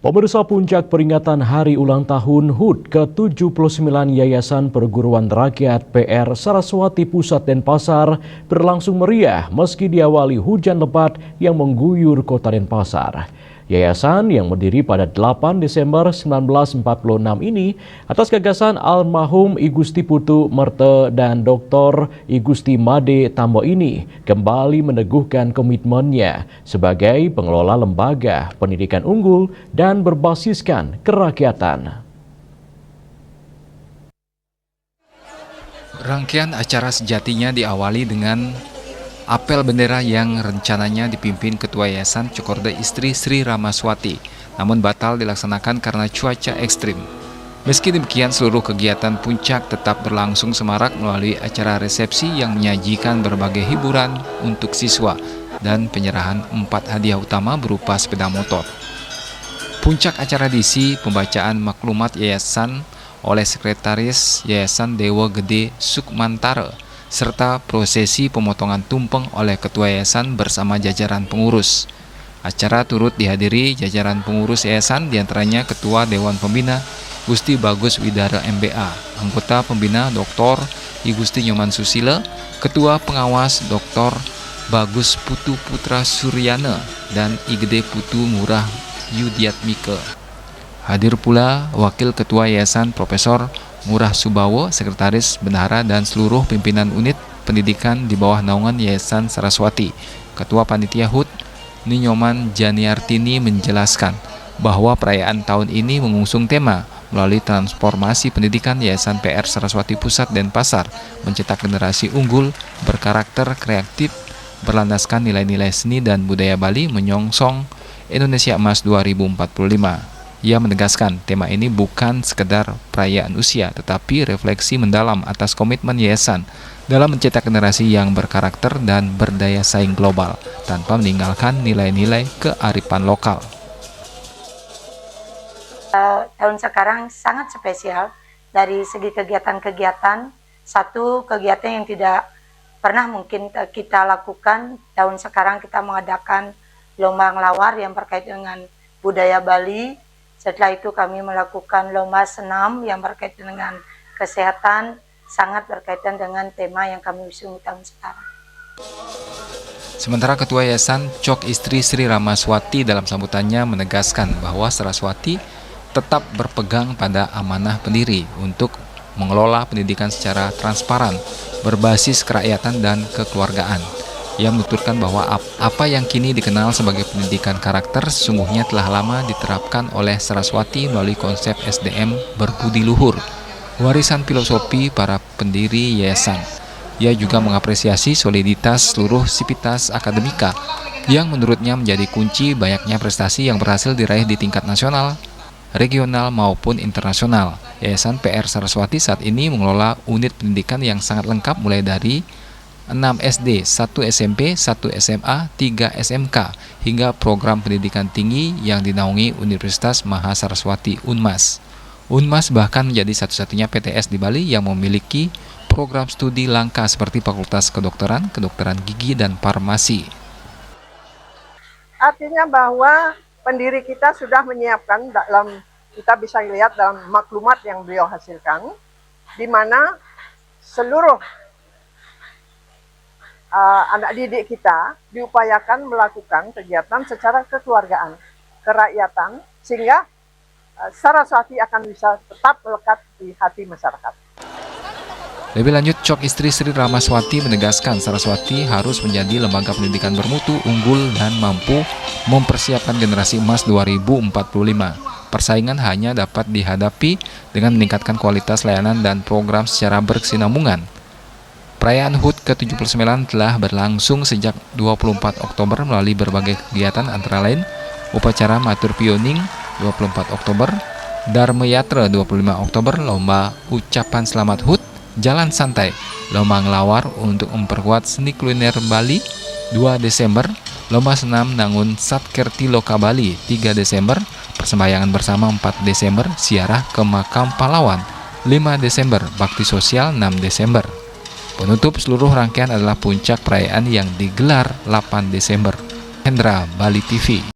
Pemirsa, puncak peringatan Hari Ulang Tahun HUT ke-79 Yayasan Perguruan Rakyat PR Saraswati Pusat Denpasar berlangsung meriah meski diawali hujan lebat yang mengguyur kota Denpasar. Yayasan yang berdiri pada 8 Desember 1946 ini atas gagasan almarhum I Gusti Putu Merte dan Dr. I Gusti Made Tambo ini kembali meneguhkan komitmennya sebagai pengelola lembaga pendidikan unggul dan berbasiskan kerakyatan. Rangkaian acara sejatinya diawali dengan apel bendera yang rencananya dipimpin Ketua Yayasan Cokorda Istri Sri Ramaswati, namun batal dilaksanakan karena cuaca ekstrim. Meski demikian, seluruh kegiatan puncak tetap berlangsung semarak melalui acara resepsi yang menyajikan berbagai hiburan untuk siswa dan penyerahan 4 hadiah utama berupa sepeda motor. Puncak acara diisi pembacaan maklumat yayasan oleh Sekretaris Yayasan Dewa Gede Sukmantara, serta prosesi pemotongan tumpeng oleh Ketua Yayasan bersama jajaran pengurus. Acara turut dihadiri jajaran pengurus yayasan, diantaranya Ketua Dewan Pembina Gusti Bagus Widara MBA, anggota Pembina Dr. I Gusti Nyoman Susila, Ketua Pengawas Dr. Bagus Putu Putra Suryana, dan I Gede Putu Murah Yudiatmike. Hadir pula Wakil Ketua Yayasan Profesor Murah Subawo, Sekretaris Bendahara, dan seluruh pimpinan unit pendidikan di bawah naungan Yayasan Saraswati. Ketua Panitia HUT Ninyoman Janiartini menjelaskan bahwa perayaan tahun ini mengusung tema melalui transformasi pendidikan Yayasan PR Saraswati Pusat Denpasar mencetak generasi unggul, berkarakter kreatif, berlandaskan nilai-nilai seni dan budaya Bali menyongsong Indonesia Emas 2045. Ia menegaskan tema ini bukan sekedar perayaan usia, tetapi refleksi mendalam atas komitmen yayasan dalam mencetak generasi yang berkarakter dan berdaya saing global, tanpa meninggalkan nilai-nilai kearifan lokal. Tahun sekarang sangat spesial dari segi kegiatan-kegiatan. Satu kegiatan yang tidak pernah mungkin kita lakukan, tahun sekarang kita mengadakan lomba ngelawar yang berkait dengan budaya Bali. Setelah itu kami melakukan lomba senam yang berkaitan dengan kesehatan, sangat berkaitan dengan tema yang kami usung tahun sekarang. Sementara Ketua Yayasan Cok Istri Sri Ramaswati dalam sambutannya menegaskan bahwa Saraswati tetap berpegang pada amanah pendiri untuk mengelola pendidikan secara transparan, berbasis kerakyatan dan kekeluargaan. Ia menuturkan bahwa apa yang kini dikenal sebagai pendidikan karakter sesungguhnya telah lama diterapkan oleh Saraswati melalui konsep SDM berbudi luhur, warisan filosofi para pendiri yayasan. Ia juga mengapresiasi soliditas seluruh sivitas akademika yang menurutnya menjadi kunci banyaknya prestasi yang berhasil diraih di tingkat nasional, regional maupun internasional. Yayasan PR Saraswati saat ini mengelola unit pendidikan yang sangat lengkap mulai dari 6 SD, 1 SMP, 1 SMA, 3 SMK, hingga program pendidikan tinggi yang dinaungi Universitas Mahasaraswati Unmas. Unmas bahkan menjadi satu-satunya PTS di Bali yang memiliki program studi langka seperti Fakultas Kedokteran, Kedokteran Gigi, dan Farmasi. Artinya bahwa pendiri kita sudah menyiapkan, kita bisa lihat dalam maklumat yang beliau hasilkan, di mana seluruh anak didik kita diupayakan melakukan kegiatan secara kekeluargaan, kerakyatan, sehingga Saraswati akan bisa tetap melekat di hati masyarakat. Lebih lanjut, Cok Istri Sri Ramaswati menegaskan Saraswati harus menjadi lembaga pendidikan bermutu, unggul, dan mampu mempersiapkan generasi emas 2045. Persaingan hanya dapat dihadapi dengan meningkatkan kualitas layanan dan program secara berkesinambungan. Perayaan HUT ke-79 telah berlangsung sejak 24 Oktober melalui berbagai kegiatan antara lain upacara Matur Pioning 24 Oktober, Dharma Yatra 25 Oktober, lomba ucapan selamat HUT, jalan santai, lomba ngelawar untuk memperkuat seni kuliner Bali 2 Desember, lomba senam Nangun Satkerti Loka Bali 3 Desember, persembahyangan bersama 4 Desember, ziarah ke makam pahlawan 5 Desember, bakti sosial 6 Desember. Penutup seluruh rangkaian adalah puncak perayaan yang digelar 8 Desember. Hendra, Bali TV.